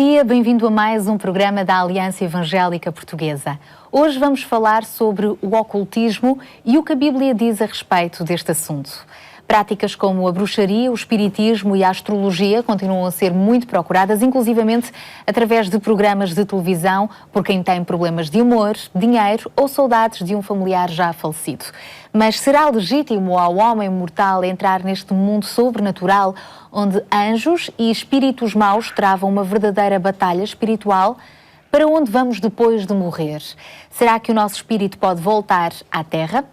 dia, bem-vindo a mais um programa da Aliança Evangélica Portuguesa. Hoje vamos falar sobre o ocultismo e o que a Bíblia diz a respeito deste assunto. Práticas como a bruxaria, o espiritismo e a astrologia continuam a ser muito procuradas, inclusivamente através de programas de televisão, por quem tem problemas de humor, dinheiro ou saudades de um familiar já falecido. Mas será legítimo ao homem mortal entrar neste mundo sobrenatural, onde anjos e espíritos maus travam uma verdadeira batalha espiritual? Para onde vamos depois de morrer? Será que o nosso espírito pode voltar à Terra?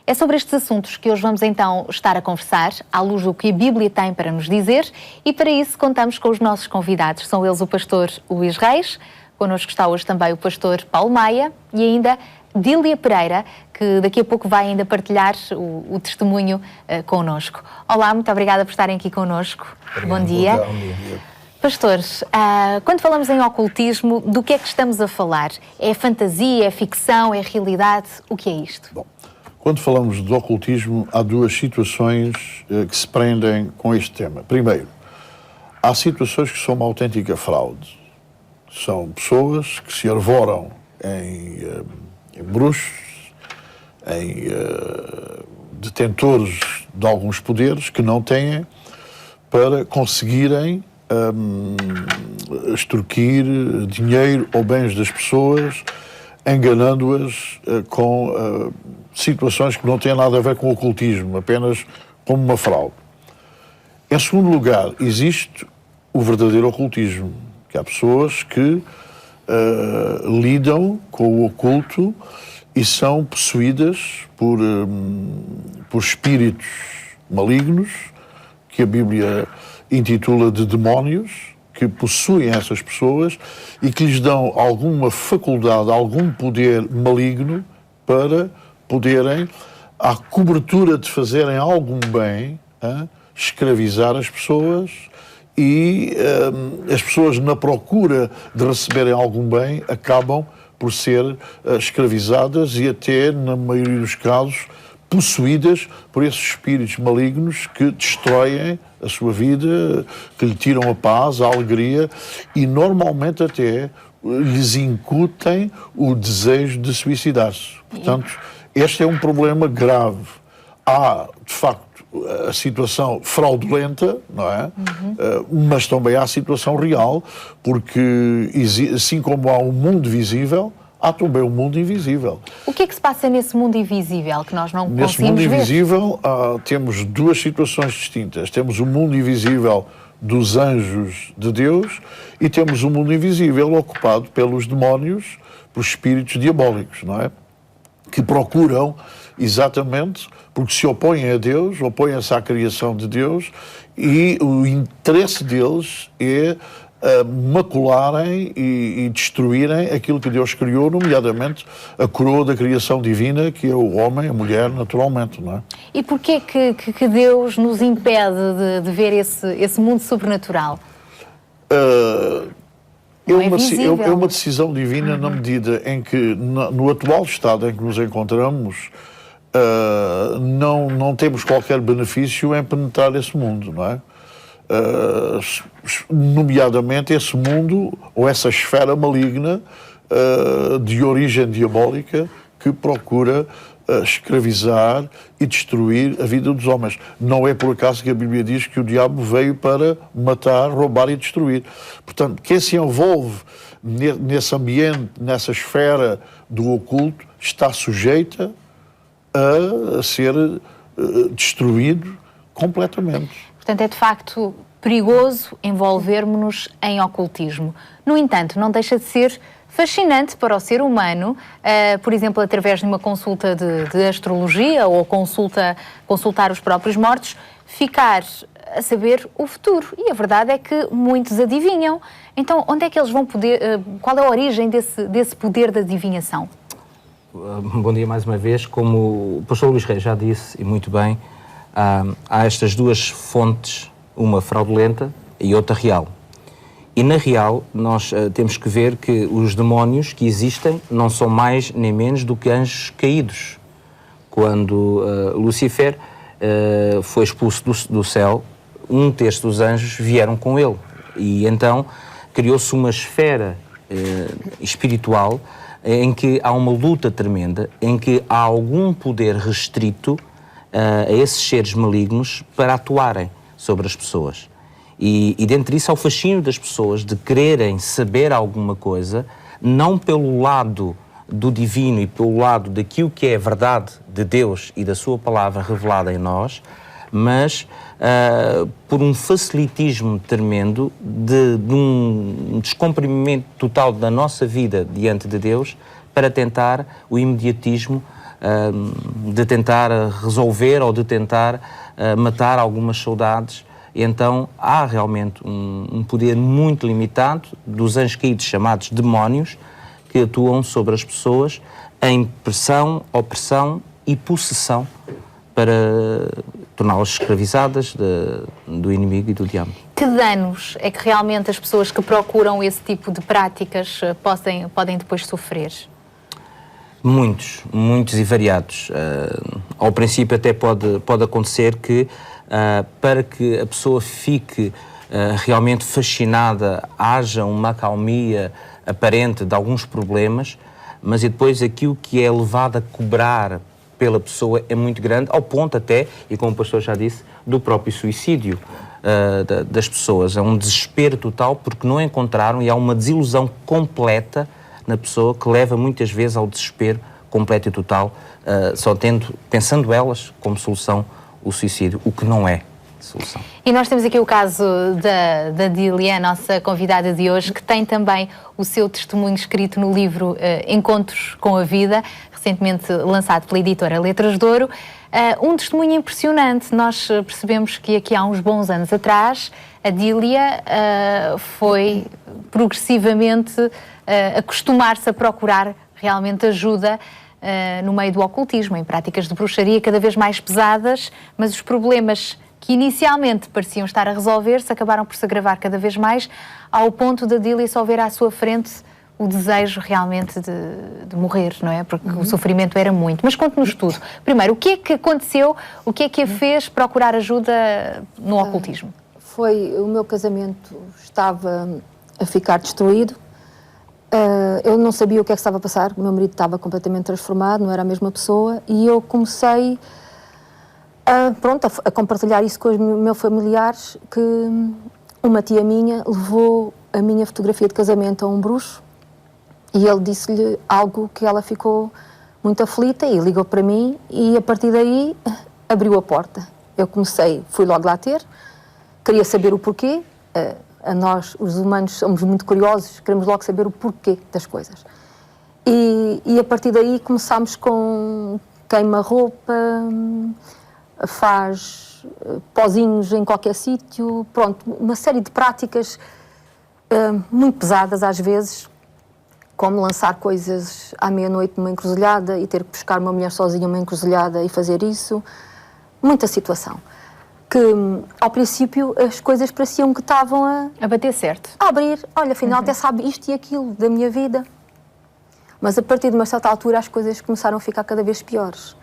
É sobre estes assuntos que hoje vamos então estar a conversar, à luz do que a Bíblia tem para nos dizer, e para isso contamos com os nossos convidados. São eles o pastor Luís Reis, connosco está hoje também o pastor Paulo Maia e ainda Dília Pereira, que daqui a pouco vai ainda partilhar o testemunho connosco. Olá, muito obrigada por estarem aqui connosco. Bom dia. Bom dia. Pastores, quando falamos em ocultismo, do que é que estamos a falar? É fantasia, é ficção, é realidade? O que é isto? Bom, quando falamos de ocultismo, há duas situações que se prendem com este tema. Primeiro, há situações que são uma autêntica fraude. São pessoas que se arvoram em bruxos, em detentores de alguns poderes que não têm, para conseguirem extorquir dinheiro ou bens das pessoas, enganando-as com situações que não têm nada a ver com o ocultismo, apenas como uma fraude. Em segundo lugar, existe o verdadeiro ocultismo, que há pessoas que lidam com o oculto e são possuídas por espíritos malignos, que a Bíblia intitula de demónios, que possuem essas pessoas e que lhes dão alguma faculdade, algum poder maligno para poderem, à cobertura de fazerem algum bem, escravizar as pessoas e as pessoas, na procura de receberem algum bem, acabam por ser escravizadas e até, na maioria dos casos, possuídas por esses espíritos malignos que destroem a sua vida, que lhe tiram a paz, a alegria e normalmente até lhes incutem o desejo de suicidar-se. Portanto, este é um problema grave. Há, de facto, a situação fraudulenta, não é? Mas também há a situação real, porque assim como há um mundo visível, há também um mundo invisível. O que é que se passa nesse mundo invisível que nós não conseguimos ver? Nesse mundo invisível temos duas situações distintas. Temos o mundo invisível dos anjos de Deus e temos o mundo invisível ocupado pelos demónios, pelos espíritos diabólicos, não é? Que procuram exatamente, porque se opõem a Deus, opõem-se à criação de Deus e o interesse deles é macularem e destruírem aquilo que Deus criou, nomeadamente a coroa da criação divina, que é o homem, a mulher, naturalmente, não é? E porquê que Deus nos impede de ver esse mundo sobrenatural? É uma decisão divina na medida em que, no atual estado em que nos encontramos, não temos qualquer benefício em penetrar esse mundo, não é? Nomeadamente esse mundo, ou essa esfera maligna de origem diabólica que procura escravizar e destruir a vida dos homens. Não é por acaso que a Bíblia diz que o diabo veio para matar, roubar e destruir. Portanto, quem se envolve nesse ambiente, nessa esfera do oculto, está sujeita a ser destruído completamente. Portanto, é de facto perigoso envolvermos-nos em ocultismo. No entanto, não deixa de ser fascinante para o ser humano, por exemplo, através de uma consulta de astrologia ou consultar os próprios mortos, ficar a saber o futuro. E a verdade é que muitos adivinham. Então, onde é que eles vão poder... qual é a origem desse poder da adivinhação? Bom dia mais uma vez. Como o pastor Luís Reis já disse, e muito bem, há estas duas fontes, uma fraudulenta e outra real. E na real, nós temos que ver que os demónios que existem não são mais nem menos do que anjos caídos. Quando Lucifer foi expulso do céu, um terço dos anjos vieram com ele. E então criou-se uma esfera espiritual em que há uma luta tremenda, em que há algum poder restrito a esses seres malignos para atuarem sobre as pessoas. E dentro disso há o fascínio das pessoas de quererem saber alguma coisa, não pelo lado do divino e pelo lado daquilo que é a verdade de Deus e da sua palavra revelada em nós, mas por um facilitismo tremendo de um descomprimimento total da nossa vida diante de Deus para tentar o imediatismo de tentar resolver ou de tentar matar algumas saudades. E então há realmente um poder muito limitado dos anjos caídos chamados demónios que atuam sobre as pessoas em pressão, opressão e possessão para torná-las escravizadas do inimigo e do diabo. Que danos é que realmente as pessoas que procuram esse tipo de práticas podem depois sofrer? Muitos e variados. Ao princípio até pode acontecer que para que a pessoa fique realmente fascinada, haja uma acalmia aparente de alguns problemas, mas depois aquilo que é levado a cobrar pela pessoa é muito grande, ao ponto até, e como o pastor já disse, do próprio suicídio das pessoas. É um desespero total porque não encontraram, e há uma desilusão completa na pessoa que leva muitas vezes ao desespero completo e total, só pensando elas como solução o suicídio, o que não é solução. E nós temos aqui o caso da Dília, a nossa convidada de hoje, que tem também o seu testemunho escrito no livro Encontros com a Vida, recentemente lançado pela editora Letras de Ouro. Um testemunho impressionante. Nós percebemos que aqui há uns bons anos atrás a Dília foi progressivamente acostumar-se a procurar realmente ajuda no meio do ocultismo, em práticas de bruxaria cada vez mais pesadas, mas os problemas que inicialmente pareciam estar a resolver-se acabaram por se agravar cada vez mais, ao ponto da Dília só ver à sua frente o desejo realmente de morrer, não é? Porque o sofrimento era muito. Mas conte-nos tudo. Primeiro, o que é que aconteceu? O que é que a fez procurar ajuda no ocultismo? O meu casamento estava a ficar destruído. Eu não sabia o que é que estava a passar. O meu marido estava completamente transformado, não era a mesma pessoa. E eu comecei a compartilhar isso com os meus familiares, que uma tia minha levou a minha fotografia de casamento a um bruxo e ele disse-lhe algo que ela ficou muito aflita e ligou para mim e a partir daí abriu a porta. Eu fui logo lá ter, queria saber o porquê. Nós, os humanos, somos muito curiosos, queremos logo saber o porquê das coisas. E a partir daí começámos com queima-roupa, faz pozinhos em qualquer sítio, pronto, uma série de práticas muito pesadas às vezes, como lançar coisas à meia-noite numa encruzilhada e ter que buscar uma mulher sozinha numa encruzilhada e fazer isso. Muita situação. Que ao princípio as coisas pareciam que estavam a bater certo. A abrir, olha, afinal até sabe isto e aquilo da minha vida. Mas a partir de uma certa altura as coisas começaram a ficar cada vez piores.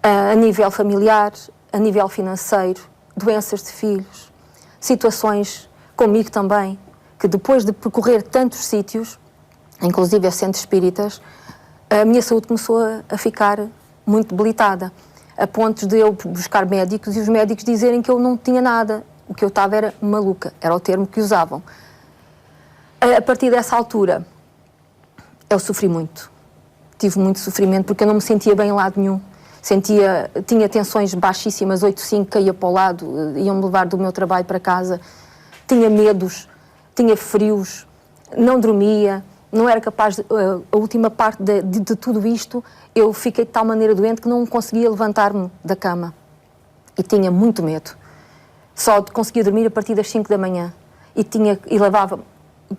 A nível familiar, a nível financeiro, doenças de filhos, situações comigo também, que depois de percorrer tantos sítios, inclusive a centros espíritas, a minha saúde começou a ficar muito debilitada, a ponto de eu buscar médicos e os médicos dizerem que eu não tinha nada, o que eu estava era maluca, era o termo que usavam. A partir dessa altura, eu sofri muito, tive muito sofrimento porque eu não me sentia bem em lado nenhum. Tinha tensões baixíssimas, 8,5, caía para o lado, iam-me levar do meu trabalho para casa, tinha medos, tinha frios, não dormia, não era capaz, a última parte de tudo isto, eu fiquei de tal maneira doente que não conseguia levantar-me da cama e tinha muito medo. Só conseguia dormir a partir das 5 da manhã e lavava-me,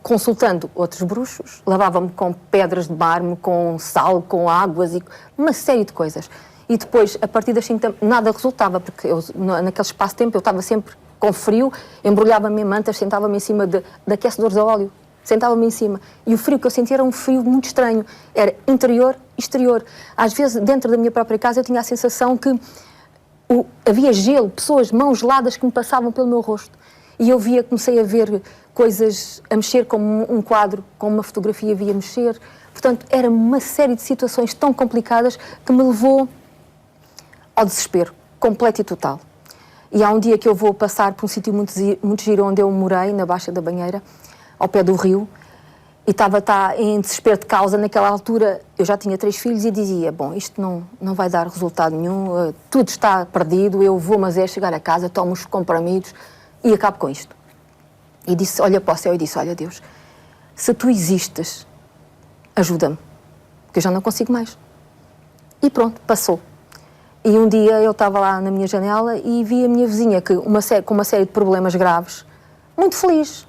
consultando outros bruxos, lavava-me com pedras de mármore, com sal, com águas e uma série de coisas. E depois, a partir das 5 nada resultava, porque naquele espaço de tempo eu estava sempre com frio, embrulhava-me em mantas, sentava-me em cima de aquecedores a óleo, sentava-me em cima. E o frio que eu sentia era um frio muito estranho, era interior e exterior. Às vezes, dentro da minha própria casa, eu tinha a sensação que havia gelo, pessoas, mãos geladas que me passavam pelo meu rosto. E eu comecei a ver coisas a mexer como um quadro, como uma fotografia via mexer. Portanto, era uma série de situações tão complicadas que me levou ao desespero, completo e total. E há um dia que eu vou passar por um sítio muito giro onde eu morei, na Baixa da Banheira, ao pé do rio, e estava em desespero de causa. Naquela altura eu já tinha 3 filhos e dizia, bom, isto não vai dar resultado nenhum, tudo está perdido, eu vou mas é chegar a casa, tomo os comprimidos e acabo com isto. E disse, olha para o céu e disse, olha Deus, se tu existes, ajuda-me, porque eu já não consigo mais. E pronto, passou. E um dia eu estava lá na minha janela e vi a minha vizinha com uma série de problemas graves, muito feliz.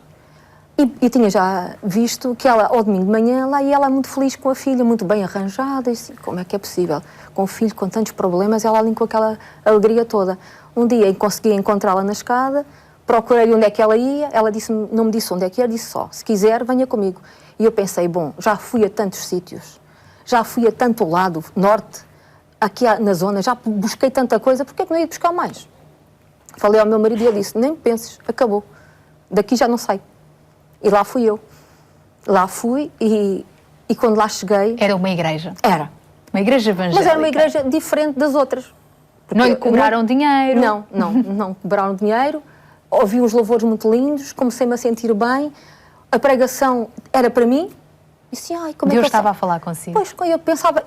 E tinha já visto que ela, ao domingo de manhã, lá ia ela muito feliz com a filha, muito bem arranjada. E disse, como é que é possível? Com o filho com tantos problemas, ela ali com aquela alegria toda. Um dia consegui encontrá-la na escada, procurei onde é que ela ia, ela não me disse onde é que era, disse só, se quiser, venha comigo. E eu pensei, bom, já fui a tantos sítios, já fui a tanto lado, norte, aqui na zona, já busquei tanta coisa, porque é que não ia buscar mais? Falei ao meu marido e ele disse, nem penses, acabou, daqui já não sai. E lá fui eu. Lá fui e quando lá cheguei... Era uma igreja? Era. Uma igreja evangélica? Mas era uma igreja diferente das outras. Não lhe cobraram dinheiro? Não cobraram dinheiro. Ouvi uns louvores muito lindos, comecei-me a sentir bem. A pregação era para mim. E disse, ai, como Deus é que estava a falar consigo? Pois, eu pensava,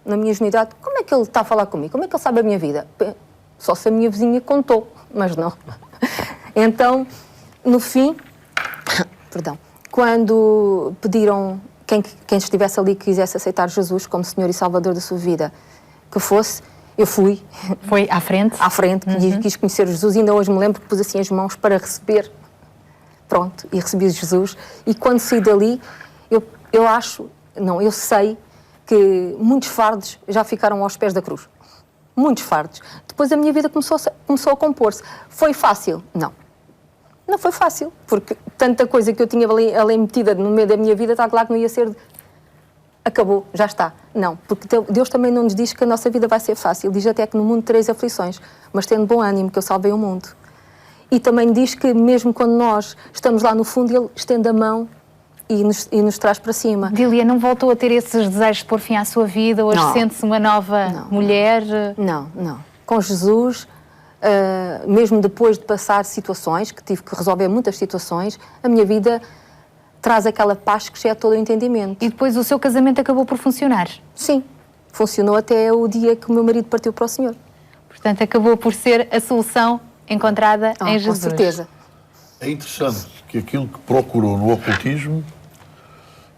na minha ingenuidade, como é que ele está a falar comigo? Como é que ele sabe a minha vida? Só se a minha vizinha contou, mas não. Então, no fim, perdão, quando pediram quem estivesse ali que quisesse aceitar Jesus como Senhor e Salvador da sua vida, que fosse, eu fui. Foi à frente? À frente, quis conhecer Jesus, e ainda hoje me lembro que pus assim as mãos para receber. Pronto, e recebi Jesus. E quando saí dali, eu sei que muitos fardos já ficaram aos pés da cruz. Muitos fardos. Depois a minha vida começou a compor-se. Foi fácil? Não. Não foi fácil, porque tanta coisa que eu tinha ali metida no meio da minha vida, está claro que não ia ser... Acabou, já está. Não, porque Deus também não nos diz que a nossa vida vai ser fácil. Diz até que no mundo tereis aflições, mas tendo bom ânimo, que eu salvei o mundo. E também diz que mesmo quando nós estamos lá no fundo, Ele estende a mão e nos traz para cima. Dília, não voltou a ter esses desejos de pôr fim à sua vida? Hoje sente-se uma nova mulher? Não. Com Jesus, mesmo depois de passar situações, que tive que resolver muitas situações, a minha vida traz aquela paz que excede todo o entendimento. E depois o seu casamento acabou por funcionar? Sim, funcionou até o dia que o meu marido partiu para o Senhor. Portanto, acabou por ser a solução encontrada em Jesus. Com certeza. É interessante que aquilo que procurou no ocultismo,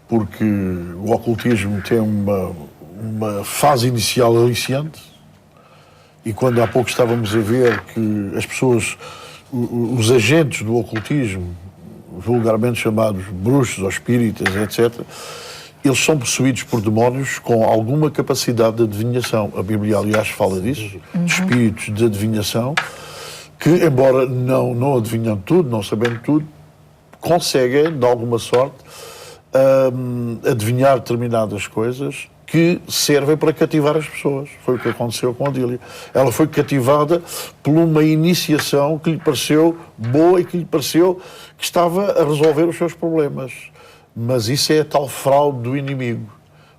porque o ocultismo tem uma fase inicial aliciante, e quando há pouco estávamos a ver que as pessoas, os agentes do ocultismo, vulgarmente chamados bruxos ou espíritas, etc., eles são possuídos por demónios com alguma capacidade de adivinhação. A Bíblia, aliás, fala disso, de espíritos de adivinhação, que, embora não adivinhando tudo, não sabendo tudo, conseguem, de alguma sorte, adivinhar determinadas coisas que servem para cativar as pessoas. Foi o que aconteceu com a Dília. Ela foi cativada por uma iniciação que lhe pareceu boa e que lhe pareceu que estava a resolver os seus problemas. Mas isso é a tal fraude do inimigo,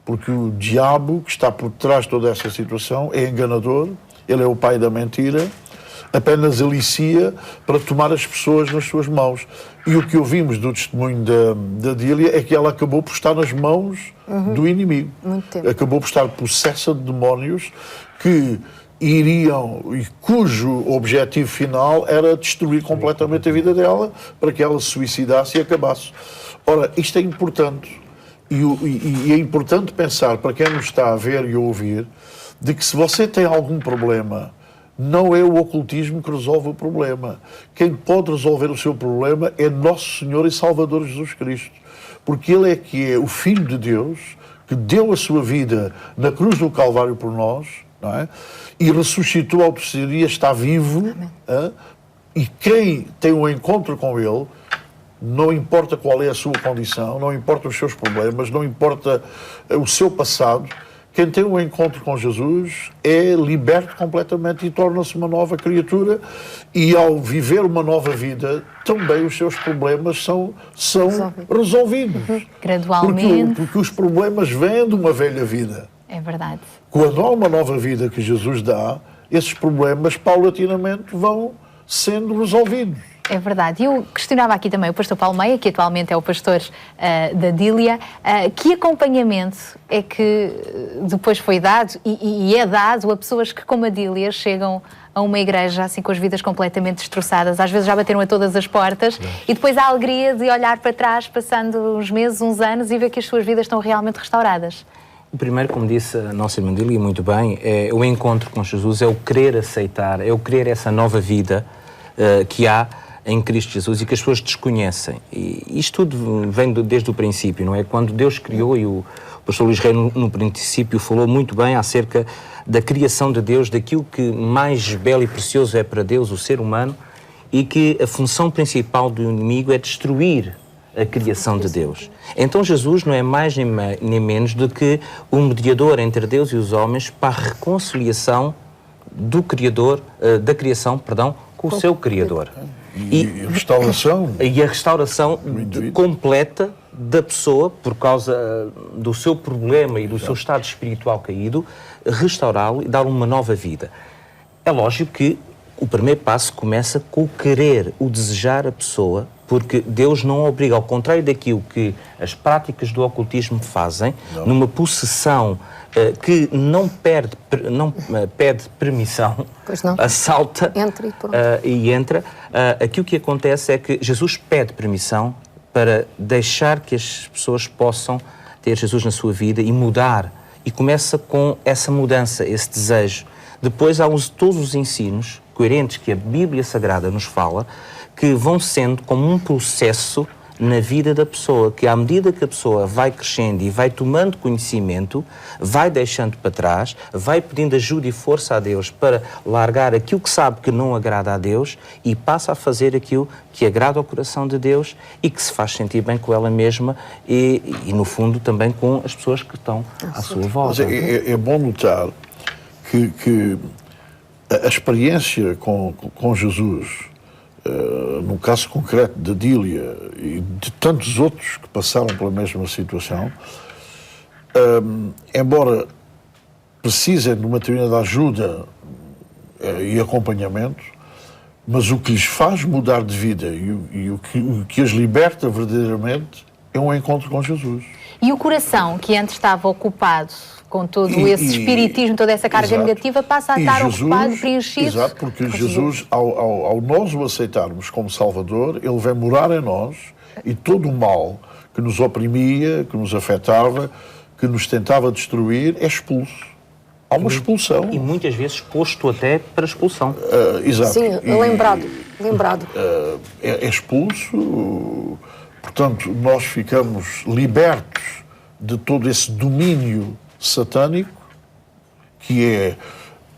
porque o diabo que está por trás de toda essa situação é enganador, ele é o pai da mentira, apenas alicia para tomar as pessoas nas suas mãos. E o que ouvimos do testemunho da Dília é que ela acabou por estar nas mãos do inimigo. Muito tempo. Acabou por estar possessa de demónios que iriam e cujo objetivo final era destruir completamente a vida dela para que ela se suicidasse e acabasse. Ora, isto é importante. E é importante pensar, para quem nos está a ver e a ouvir, de que se você tem algum problema, não é o ocultismo que resolve o problema. Quem pode resolver o seu problema é Nosso Senhor e Salvador Jesus Cristo. Porque Ele é que é o Filho de Deus, que deu a sua vida na cruz do Calvário por nós, não é? E ressuscitou ao terceiro dia, está vivo, e quem tem um encontro com Ele, não importa qual é a sua condição, não importa os seus problemas, não importa o seu passado, quem tem um encontro com Jesus é liberto completamente e torna-se uma nova criatura, e ao viver uma nova vida, também os seus problemas são resolvidos. Gradualmente. Porque os problemas vêm de uma velha vida. É verdade. Quando há uma nova vida que Jesus dá, esses problemas paulatinamente vão sendo resolvidos. É verdade. Eu questionava aqui também o pastor Paulo Meia, que atualmente é o pastor da Dília, que acompanhamento é que depois foi dado e é dado a pessoas que, como a Dília, chegam a uma igreja assim com as vidas completamente destroçadas, às vezes já bateram a todas as portas, e depois há a alegria de olhar para trás, passando uns meses, uns anos, e ver que as suas vidas estão realmente restauradas. O primeiro, como disse a nossa irmã Dília, muito bem, é o encontro com Jesus, é o querer aceitar, é o querer essa nova vida que há em Cristo Jesus e que as pessoas desconhecem. E isto tudo vem desde o princípio, não é? Quando Deus criou, e o pastor Luís Rei no princípio falou muito bem acerca da criação de Deus, daquilo que mais belo e precioso é para Deus, o ser humano, e que a função principal do inimigo é destruir a criação de Deus. Então Jesus não é mais nem menos do que um mediador entre Deus e os homens para a reconciliação do Criador, da criação, com o seu Criador. E a restauração. E a restauração completa da pessoa, por causa do seu problema e do seu estado espiritual caído, restaurá-lo e dar-lhe uma nova vida. É lógico que o primeiro passo começa com o querer, o desejar a pessoa, porque Deus não obriga, ao contrário daquilo que as práticas do ocultismo fazem, numa possessão que não pede permissão, assalta e entra. Aquilo que acontece é que Jesus pede permissão para deixar que as pessoas possam ter Jesus na sua vida e mudar. E começa com essa mudança, esse desejo. Depois há todos os ensinos coerentes que a Bíblia Sagrada nos fala, que vão sendo como um processo na vida da pessoa, que à medida que a pessoa vai crescendo e vai tomando conhecimento, vai deixando para trás, vai pedindo ajuda e força a Deus para largar aquilo que sabe que não agrada a Deus e passa a fazer aquilo que agrada ao coração de Deus e que se faz sentir bem com ela mesma e no fundo, também com as pessoas que estão à sua volta. Mas é bom notar que a experiência com Jesus, no caso concreto da Dília e de tantos outros que passaram pela mesma situação, embora precisem de uma determinada ajuda e acompanhamento, mas o que lhes faz mudar de vida e o que as liberta verdadeiramente é um encontro com Jesus. E o coração, que antes estava ocupado com todo esse espiritismo, toda essa carga negativa, passa a estar ocupado, preenchido. Exato, porque Jesus, ao nós o aceitarmos como Salvador, Ele vem morar em nós e todo o mal que nos oprimia, que nos afetava, que nos tentava destruir, é expulso. Há uma expulsão. E muitas vezes posto até para expulsão. Exato. Sim, lembrado. É expulso, portanto, nós ficamos libertos de todo esse domínio satânico, que é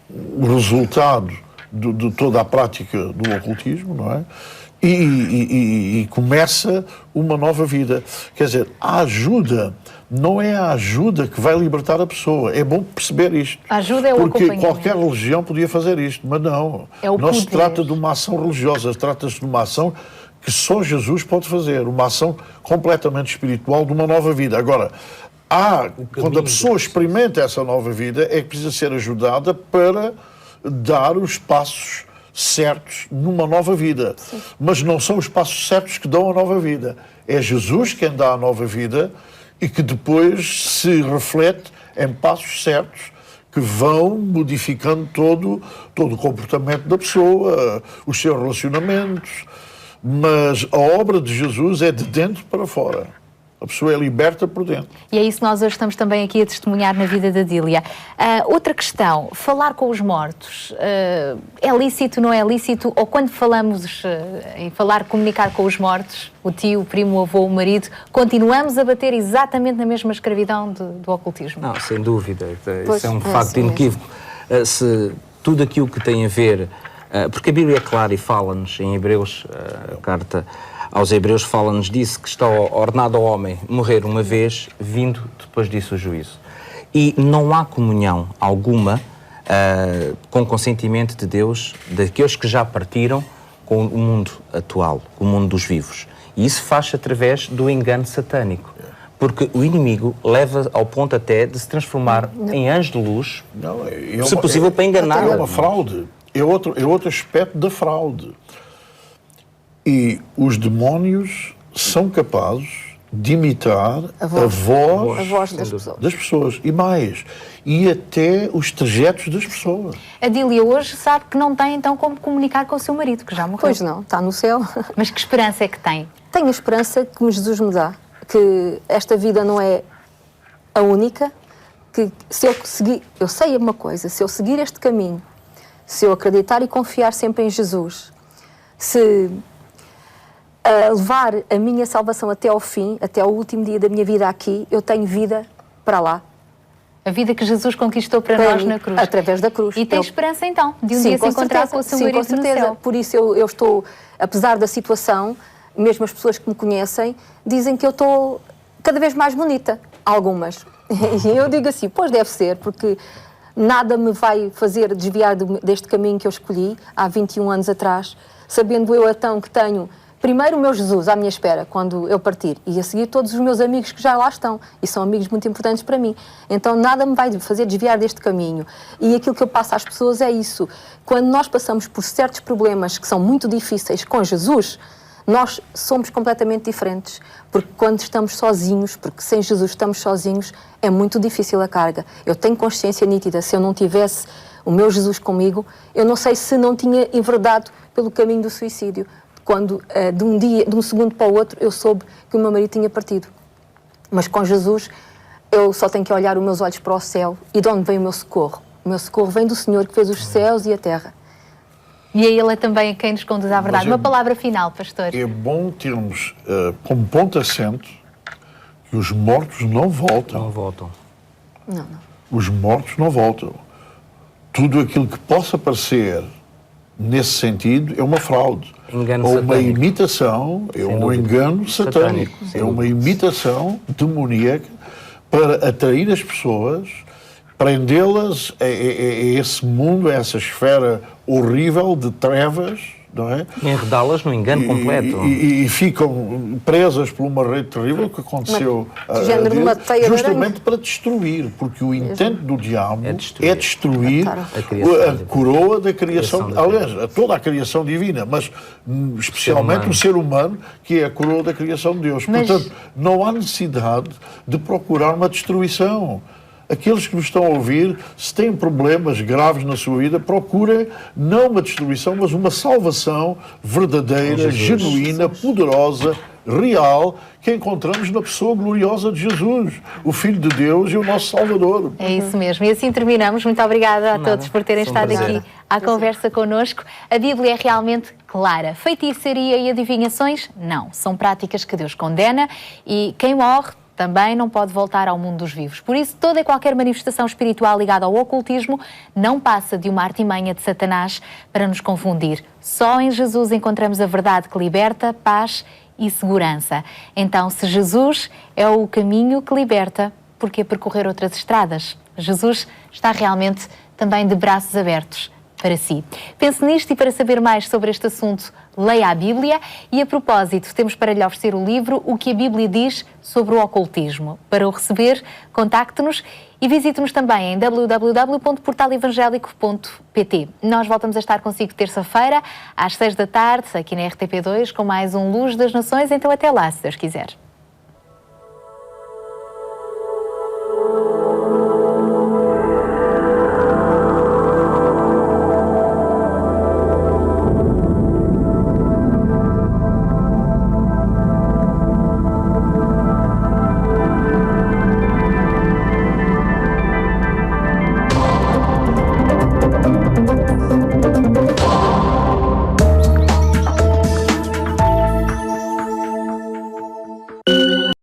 o resultado de toda a prática do ocultismo, não é? E começa uma nova vida. Quer dizer, a ajuda não é a ajuda que vai libertar a pessoa. É bom perceber isto. A ajuda é o porque qualquer religião podia fazer isto, mas não. Não se trata de uma ação religiosa, trata-se de uma ação que só Jesus pode fazer, uma ação completamente espiritual de uma nova vida. Agora, quando a pessoa experimenta essa nova vida, é que precisa ser ajudada para dar os passos certos numa nova vida. Sim. Mas não são os passos certos que dão a nova vida. É Jesus quem dá a nova vida e que depois se reflete em passos certos que vão modificando todo o comportamento da pessoa, os seus relacionamentos. Mas a obra de Jesus é de dentro para fora. A pessoa é liberta por dentro. E é isso que nós hoje estamos também aqui a testemunhar na vida da Dília. Outra questão, falar com os mortos. É lícito, não é lícito? Ou quando falamos em comunicar com os mortos, o tio, o primo, o avô, o marido, continuamos a bater exatamente na mesma escravidão do ocultismo? Não, sem dúvida. Isso é um facto inequívoco. Se tudo aquilo que tem a ver... porque a Bíblia é clara e fala-nos em Hebreus, a carta aos Hebreus fala-nos disso, que está ordenado ao homem morrer uma vez, vindo depois disso o juízo. E não há comunhão alguma com consentimento de Deus daqueles que já partiram com o mundo atual, com o mundo dos vivos. E isso faz-se através do engano satânico. Porque o inimigo leva ao ponto até de se transformar em anjo de luz, se possível, para enganar. É uma fraude. É outro aspecto da fraude. E os demónios são capazes de imitar a voz das pessoas. E mais, e até os trajetos das pessoas. A Dília hoje sabe que não tem então como comunicar com o seu marido, que já morreu. Pois não, está no céu. Mas que esperança é que tem? Tenho a esperança que Jesus me dá, que esta vida não é a única, que se eu seguir, eu sei uma coisa, se eu seguir este caminho, se eu acreditar e confiar sempre em Jesus, se levar a minha salvação até ao fim, até ao último dia da minha vida aqui, eu tenho vida para lá. A vida que Jesus conquistou para nós na cruz. Através da cruz. E tem esperança então, de um dia se encontrar com o seu marido no céu. Por isso eu estou, apesar da situação, mesmo as pessoas que me conhecem, dizem que eu estou cada vez mais bonita. Algumas. E eu digo assim, pois deve ser, porque nada me vai fazer desviar deste caminho que eu escolhi há 21 anos atrás, sabendo eu então que tenho primeiro o meu Jesus à minha espera, quando eu partir, e a seguir todos os meus amigos que já lá estão, e são amigos muito importantes para mim. Então nada me vai fazer desviar deste caminho. E aquilo que eu passo às pessoas é isso. Quando nós passamos por certos problemas que são muito difíceis com Jesus, nós somos completamente diferentes, porque quando estamos sozinhos, porque sem Jesus estamos sozinhos, é muito difícil a carga. Eu tenho consciência nítida, se eu não tivesse o meu Jesus comigo, eu não sei se não tinha enverdado pelo caminho do suicídio, quando de um segundo para o outro eu soube que o meu marido tinha partido. Mas com Jesus eu só tenho que olhar os meus olhos para o céu, e de onde vem o meu socorro? O meu socorro vem do Senhor que fez os céus e a terra. E a Ele é também quem nos conduz à verdade. Uma palavra final, pastor. É bom termos como ponto assento que os mortos não voltam. Não voltam. Não. Os mortos não voltam. Tudo aquilo que possa parecer nesse sentido é uma fraude. Engano ou uma satânico. Imitação, é um dúvida. engano satânico. É uma imitação demoníaca para atrair as pessoas, prendê-las a esse mundo, a essa esfera horrível de trevas, não é? Enredá-las no engano completo. E ficam presas por uma rede terrível que aconteceu género de uma teia de justamente para destruir, porque o intento do diabo é destruir a coroa da criação, da aliás, toda a criação divina, mas especialmente o ser humano, que é a coroa da criação de Deus. Portanto, não há necessidade de procurar uma destruição. Aqueles que nos estão a ouvir, se têm problemas graves na sua vida, procurem não uma destruição, mas uma salvação verdadeira, genuína, poderosa, real, que encontramos na pessoa gloriosa de Jesus, o Filho de Deus e o nosso Salvador. É isso mesmo. E assim terminamos. Muito obrigada a todos por terem estado aqui à conversa connosco. A Bíblia é realmente clara. Feitiçaria e adivinhações? Não. São práticas que Deus condena, e quem morre também não pode voltar ao mundo dos vivos. Por isso, toda e qualquer manifestação espiritual ligada ao ocultismo não passa de uma artimanha de Satanás para nos confundir. Só em Jesus encontramos a verdade que liberta, paz e segurança. Então, se Jesus é o caminho que liberta, por que percorrer outras estradas? Jesus está realmente também de braços abertos para si. Pense nisto, e para saber mais sobre este assunto, leia a Bíblia. E a propósito, temos para lhe oferecer o livro O que a Bíblia diz sobre o ocultismo. Para o receber, contacte-nos e visite-nos também em www.portalevangelico.pt. Nós voltamos a estar consigo terça-feira, às 6 da tarde, aqui na RTP2, com mais um Luz das Nações. Então até lá, se Deus quiser.